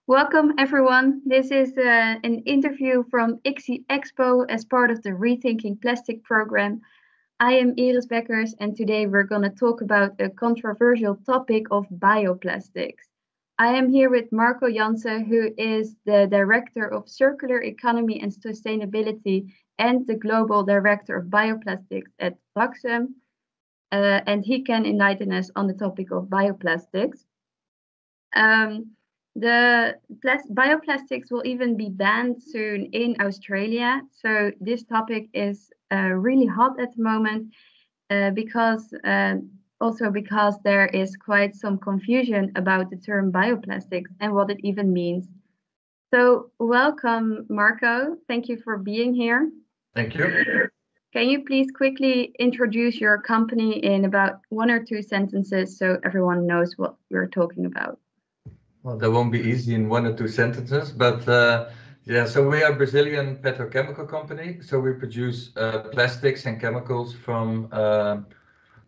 Welcome everyone. This is an interview from Yksi Expo as part of the Rethinking Plastic program. I am Iris Bekkers and today we're going to talk about a controversial topic of bioplastics. I am here with Marco Jansen, who is the Director of Circular Economy and Sustainability and the Global Director of Bioplastics at Braskem, and he can enlighten us on the topic of bioplastics. The bioplastics will even be banned soon in Australia. So this topic is really hot at the moment because there is quite some confusion about the term bioplastics and what it even means. So welcome, Marco. Thank you for being here. Thank you. Can you please quickly introduce your company in about 1 or 2 sentences so everyone knows what we're talking about? Well, that won't be easy in 1 or 2 sentences, but so we are a Brazilian petrochemical company. So we produce plastics and chemicals from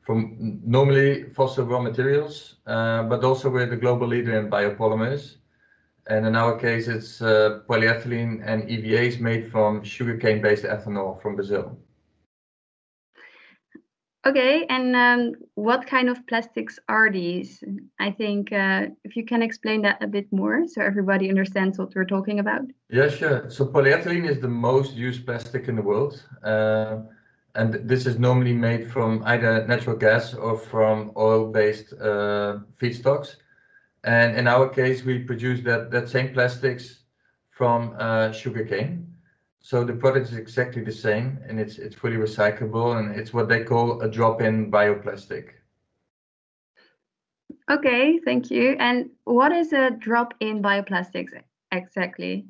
normally fossil raw materials, but also we're the global leader in biopolymers. And in our case, it's polyethylene and EVAs made from sugarcane-based ethanol from Brazil. Okay, and what kind of plastics are these? I think if you can explain that a bit more so everybody understands what we're talking about. Yeah, sure. So polyethylene is the most used plastic in the world. And this is normally made from either natural gas or from oil-based feedstocks. And in our case, we produce that same plastics from sugarcane. So the product is exactly the same, and it's fully recyclable, and it's what they call a drop-in bioplastic. Okay, thank you. And what is a drop-in bioplastics exactly?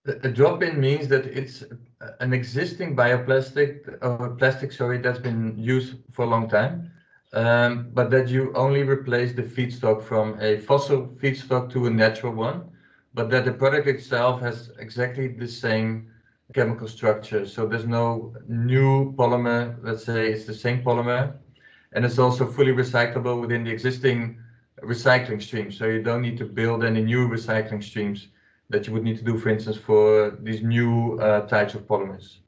A drop-in means that it's an existing bioplastic or plastic, that's been used for a long time, but that you only replace the feedstock from a fossil feedstock to a natural one, but that the product itself has exactly the same chemical structure. So there's no new polymer, let's say it's the same polymer, and it's also fully recyclable within the existing recycling stream. So you don't need to build any new recycling streams that you would need to do, for instance, for these new types of polymers.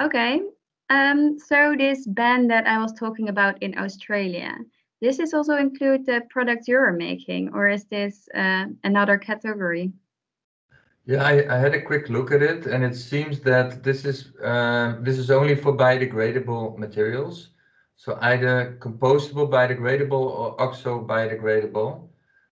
Okay, so this ban that I was talking about in Australia, does this also include the products you're making, or is this another category? Yeah, I had a quick look at it, and it seems that this is only for biodegradable materials. So either compostable biodegradable or oxo biodegradable,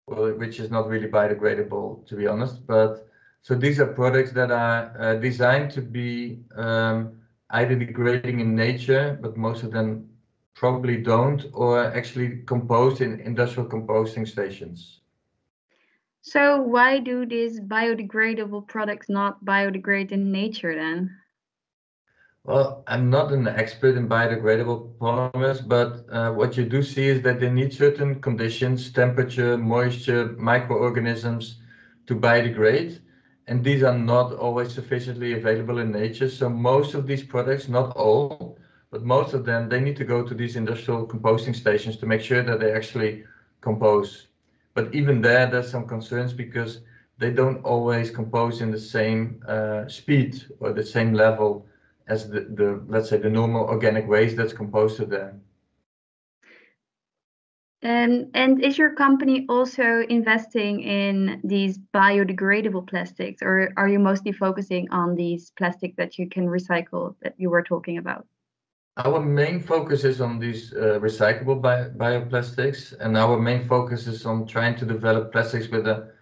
which is not really biodegradable, to be honest. But so these are products that are designed to be either degrading in nature, but most of them probably don't, or actually composed in industrial composting stations. So why do these biodegradable products not biodegrade in nature then? Well, I'm not an expert in biodegradable polymers, but what you do see is that they need certain conditions, temperature, moisture, microorganisms to biodegrade, and these are not always sufficiently available in nature. So most of these products, not all, but most of them, they need to go to these industrial composting stations to make sure that they actually compose. But even there's some concerns because they don't always compose in the same speed or the same level as the let's say the normal organic waste that's composed to them. And is your company also investing in these biodegradable plastics, or are you mostly focusing on these plastics that you can recycle that you were talking about? Our main focus is on these recyclable bioplastics, and our main focus is on trying to develop plastics with a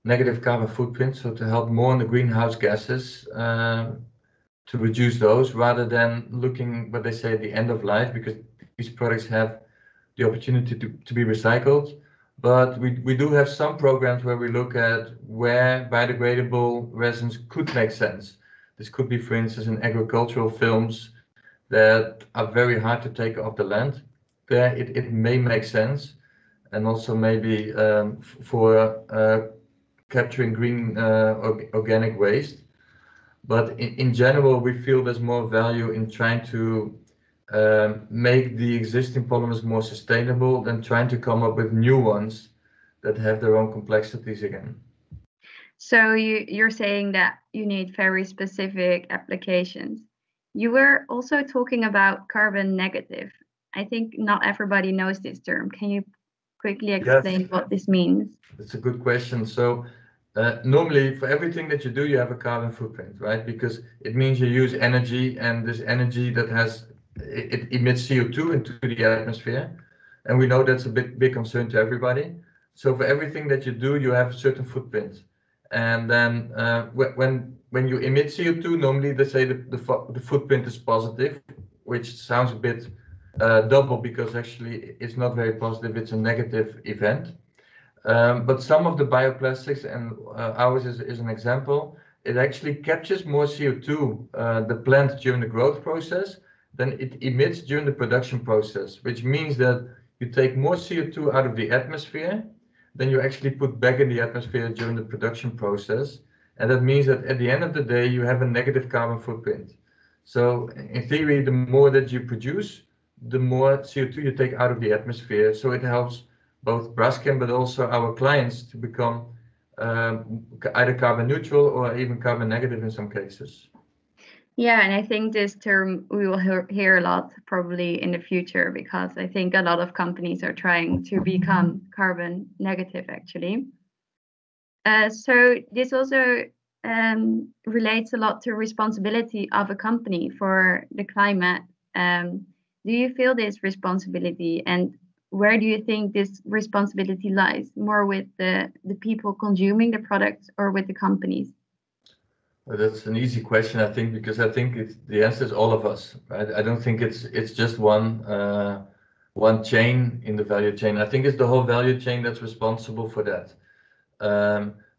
negative carbon footprint, so to help more on the greenhouse gases, to reduce those rather than looking what they say at the end of life, because these products have the opportunity to be recycled. But we do have some programs where we look at where biodegradable resins could make sense. This could be, for instance, in agricultural films that are very hard to take off the land. There it may make sense, and also maybe for capturing green organic waste. But in general, we feel there's more value in trying to make the existing polymers more sustainable than trying to come up with new ones that have their own complexities again. So you're saying that you need very specific applications. You were also talking about carbon negative. I think not everybody knows this term. Can you quickly explain Yes, what this means? that's a good question. So normally for everything that you do, you have a carbon footprint, right? Because it means you use energy, and this energy that it emits CO2 into the atmosphere. And we know that's a big concern to everybody. So for everything that you do, you have a certain footprint. And then when you emit CO2, normally they say the footprint is positive, which sounds a bit double, because actually it's not very positive, it's a negative event. But some of the bioplastics, and ours is an example, it actually captures more CO2, the plant during the growth process, than it emits during the production process, which means that you take more CO2 out of the atmosphere than you actually put back in the atmosphere during the production process. And that means that at the end of the day, you have a negative carbon footprint. So in theory, the more that you produce, the more CO2 you take out of the atmosphere. So it helps both Braskem but also our clients to become either carbon neutral or even carbon negative in some cases. Yeah, and I think this term we will hear a lot probably in the future, because I think a lot of companies are trying to become carbon negative actually. So this also relates a lot to responsibility of a company for the climate. Do you feel this responsibility, and where do you think this responsibility lies? More with the people consuming the products or with the companies? Well, that's an easy question, I think, because I think the answer is all of us, right? I don't think it's just one chain in the value chain. I think it's the whole value chain that's responsible for that.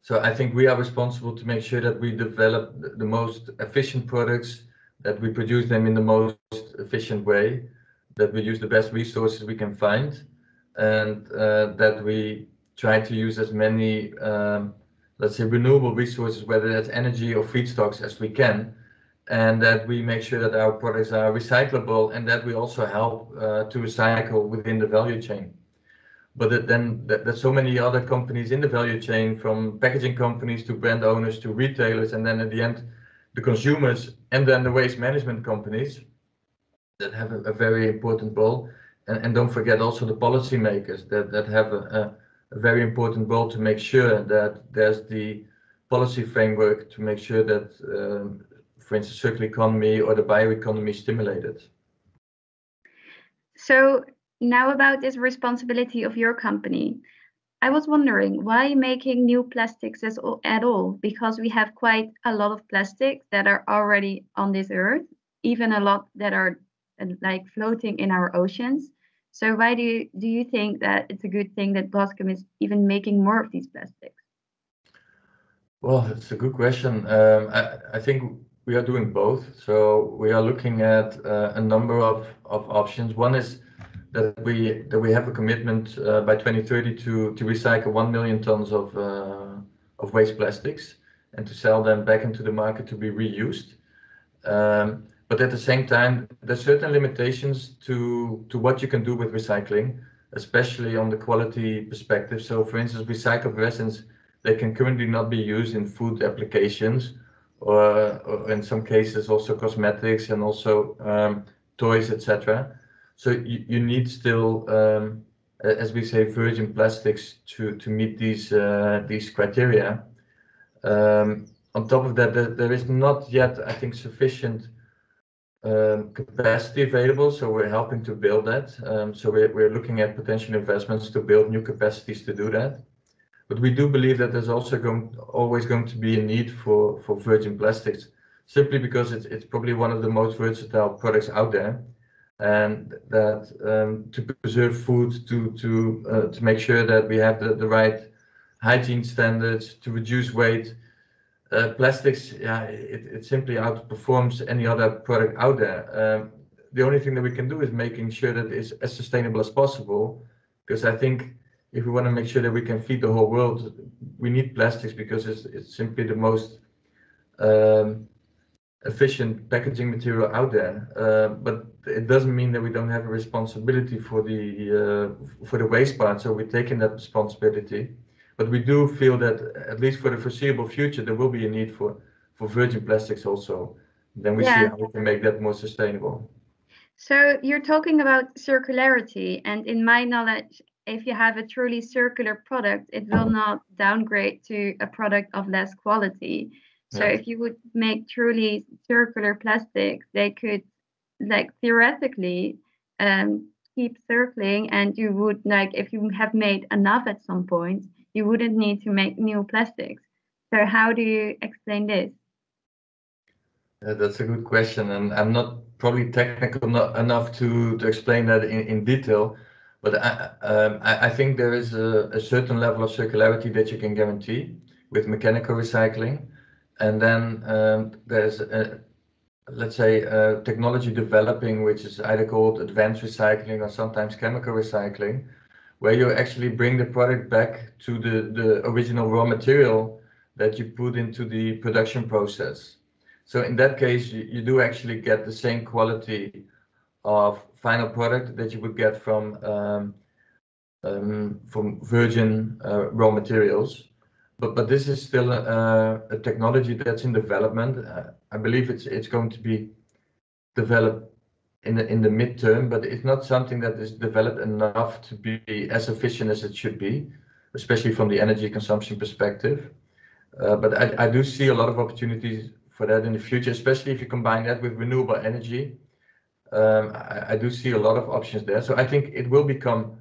So I think we are responsible to make sure that we develop the most efficient products, that we produce them in the most efficient way, that we use the best resources we can find, and that we try to use as many, let's say, renewable resources, whether that's energy or feedstocks, as we can, and that we make sure that our products are recyclable, and that we also help to recycle within the value chain. But then there's so many other companies in the value chain, from packaging companies to brand owners to retailers, and then at the end, the consumers, and then the waste management companies that have a very important role. And don't forget also the policymakers that have a very important role to make sure that there's the policy framework to make sure that, for instance, circular economy or the bioeconomy is stimulated. So now about this responsibility of your company. I was wondering, why making new plastics at all? Because we have quite a lot of plastics that are already on this earth, even a lot that are like floating in our oceans. So why do you think that it's a good thing that Braskem is even making more of these plastics? Well, that's a good question. I think we are doing both. So we are looking at a number of options. One is that we have a commitment by 2030 to recycle 1 million tons of waste plastics and to sell them back into the market to be reused. But at the same time, there's certain limitations to what you can do with recycling, especially on the quality perspective. So for instance, recycled resins, they can currently not be used in food applications, or in some cases also cosmetics and also toys, etc. So you need still, as we say, virgin plastics to meet these criteria. On top of that, there is not yet, I think, sufficient capacity available, so we're helping to build that. So we're looking at potential investments to build new capacities to do that. But we do believe that there's also always going to be a need for virgin plastics, simply because it's probably one of the most versatile products out there, and that to preserve food, to make sure that we have the right hygiene standards, to reduce weight. Plastics, yeah, it simply outperforms any other product out there. The only thing that we can do is making sure that it's as sustainable as possible, because I think if we want to make sure that we can feed the whole world, we need plastics, because it's simply the most efficient packaging material out there. But it doesn't mean that we don't have a responsibility for the waste part. So we're taking that responsibility. But we do feel that at least for the foreseeable future, there will be a need for virgin plastics also. Then we see Yeah. how we can make that more sustainable. So you're talking about circularity, and in my knowledge, if you have a truly circular product, it will not downgrade to a product of less quality. So Yeah. if you would make truly circular plastics, they could like theoretically keep circling, and you would like if you have made enough at some point, you wouldn't need to make new plastics. So how do you explain this? That's a good question, and I'm not probably technical enough to explain that in detail, but I think there is a certain level of circularity that you can guarantee with mechanical recycling, and then there's let's say technology developing, which is either called advanced recycling or sometimes chemical recycling, where you actually bring the product back to the original raw material that you put into the production process. So in that case, you do actually get the same quality of final product that you would get from virgin raw materials. But this is still a technology that's in development. I believe it's going to be developed in the midterm, but it's not something that is developed enough to be as efficient as it should be, especially from the energy consumption perspective. But I do see a lot of opportunities for that in the future, especially if you combine that with renewable energy. I do see a lot of options there. So I think it will become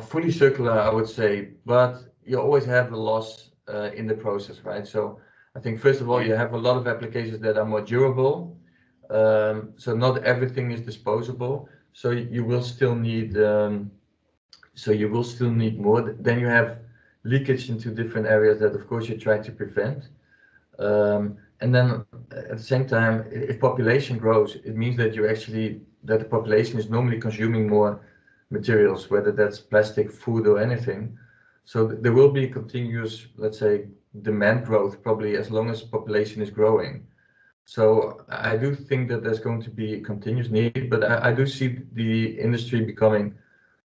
fully circular, I would say, but you always have a loss in the process, right? So I think first of all, you have a lot of applications that are more durable. So not everything is disposable. So you will still need more. Then you have leakage into different areas that of course you try to prevent. And then at the same time, if population grows, it means that that the population is normally consuming more materials, whether that's plastic, food, or anything. So there will be continuous, let's say, demand growth probably as long as population is growing. So I do think that there's going to be continuous need, but I do see the industry becoming,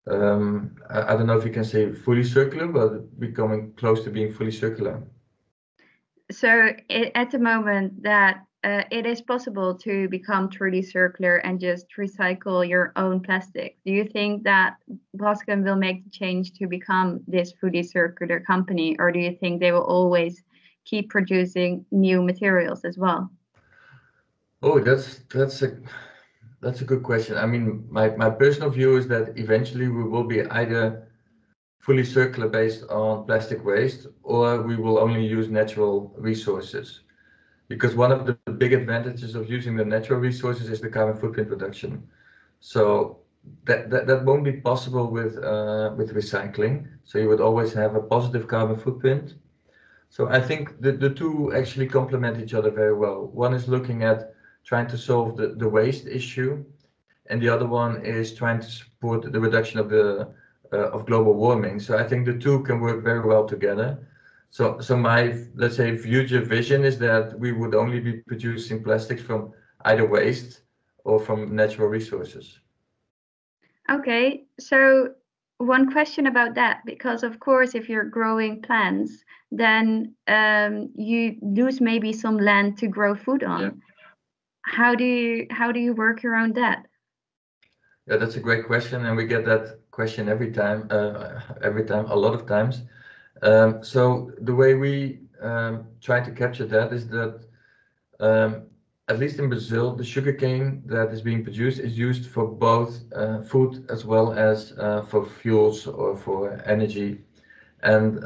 I don't know if you can say fully circular, but becoming close to being fully circular. So at the moment that it is possible to become truly circular and just recycle your own plastic, do you think that Braskem will make the change to become this fully circular company, or do you think they will always keep producing new materials as well? Oh, that's a good question. I mean, my personal view is that eventually we will be either fully circular based on plastic waste, or we will only use natural resources. Because one of the big advantages of using the natural resources is the carbon footprint reduction. So that won't be possible with recycling. So you would always have a positive carbon footprint. So I think the two actually complement each other very well. One is looking at trying to solve the waste issue, and the other one is trying to support the reduction of global warming. So I think the two can work very well together. So my, let's say, future vision is that we would only be producing plastics from either waste or from natural resources. Okay, so one question about that, because of course, if you're growing plants, then you lose maybe some land to grow food on. Yeah. How do you work around that? Yeah, that's a great question, and we get that question every time, a lot of times. So the way we try to capture that is that, at least in Brazil, the sugarcane that is being produced is used for both food as well as for fuels or for energy. And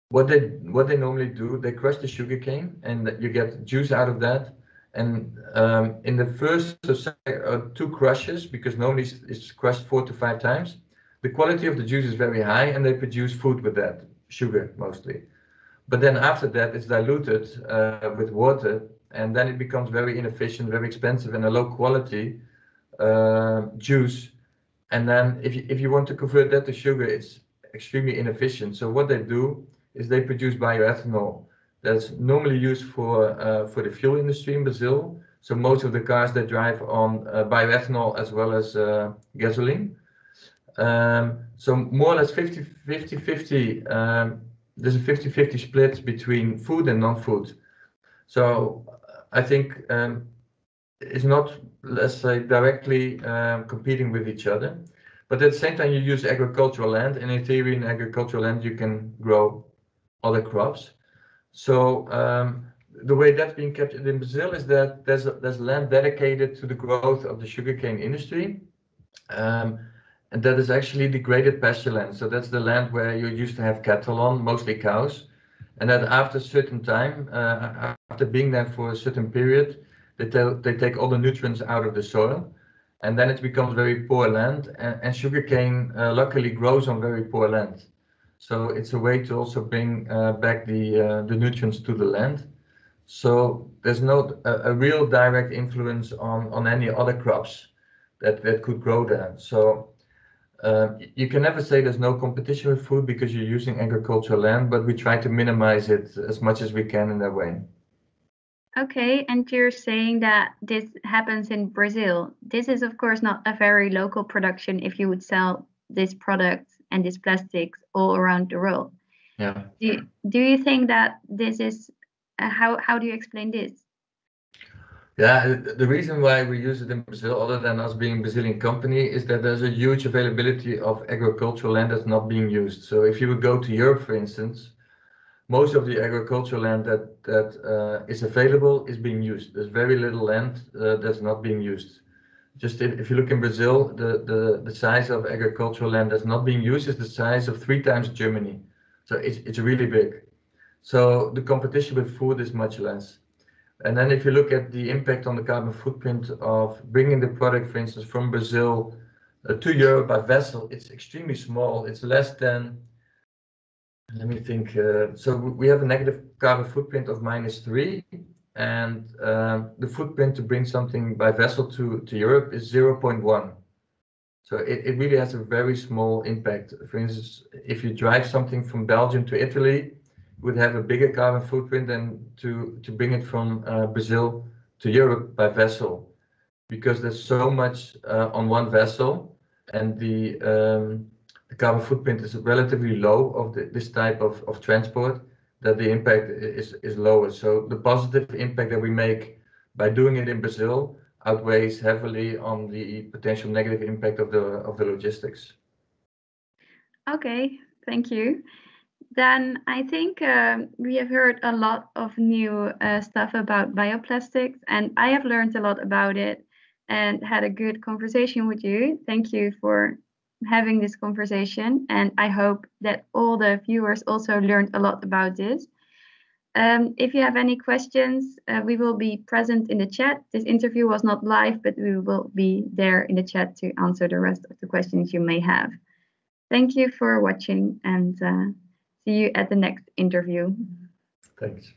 what they normally do, they crush the sugarcane and you get juice out of that. And in the first or two crushes, because normally it's crushed 4 to 5 times, the quality of the juice is very high and they produce food with that, sugar mostly. But then after that, it's diluted with water, and then it becomes very inefficient, very expensive, and a low quality juice. And then if you want to convert that to sugar, it's extremely inefficient. So what they do is they produce bioethanol that's normally used for the fuel industry in Brazil. So most of the cars that drive on bioethanol as well as gasoline. So more or less 50-50. There's a 50-50 split between food and non-food. So I think it's not, let's say, directly competing with each other. But at the same time, you use agricultural land, and in theory, in agricultural land, you can grow other crops. So the way that's being captured in Brazil is that there's land dedicated to the growth of the sugarcane industry. And that is actually degraded pasture land. So that's the land where you used to have cattle on, mostly cows. And that after a certain time, after being there for a certain period, they take all the nutrients out of the soil. And then it becomes very poor land. And sugarcane luckily grows on very poor land. So it's a way to also bring back the nutrients to the land. So there's no a real direct influence on any other crops that could grow there. So you can never say there's no competition with food because you're using agricultural land, but we try to minimize it as much as we can in that way. Okay, and you're saying that this happens in Brazil. This is, of course, not a very local production if you would sell this product and this plastics all around the world. Yeah. Do you think that this is, how do you explain this? Yeah, the reason why we use it in Brazil, other than us being a Brazilian company, is that there's a huge availability of agricultural land that's not being used. So if you would go to Europe, for instance, most of the agricultural land that is available is being used. There's very little land that's not being used. Just if you look in Brazil, the size of agricultural land that's not being used is the size of 3 times Germany. So it's really big. So the competition with food is much less. And then if you look at the impact on the carbon footprint of bringing the product, for instance, from Brazil to Europe by vessel, it's extremely small. It's less than, let me think, so we have a negative carbon footprint of -3, and the footprint to bring something by vessel to Europe is 0.1. So it really has a very small impact. For instance, if you drive something from Belgium to Italy, would have a bigger carbon footprint than to bring it from Brazil to Europe by vessel, because there's so much on one vessel, and the carbon footprint is relatively low of this type of transport, that the impact is lower. So the positive impact that we make by doing it in Brazil outweighs heavily on the potential negative impact of the logistics. Okay, thank you. Then I think we have heard a lot of new stuff about bioplastics, and I have learned a lot about it and had a good conversation with you. Thank you for having this conversation, and I hope that all the viewers also learned a lot about this. If you have any questions, we will be present in the chat. This interview was not live, but we will be there in the chat to answer the rest of the questions you may have. Thank you for watching, and see you at the next interview. Thanks.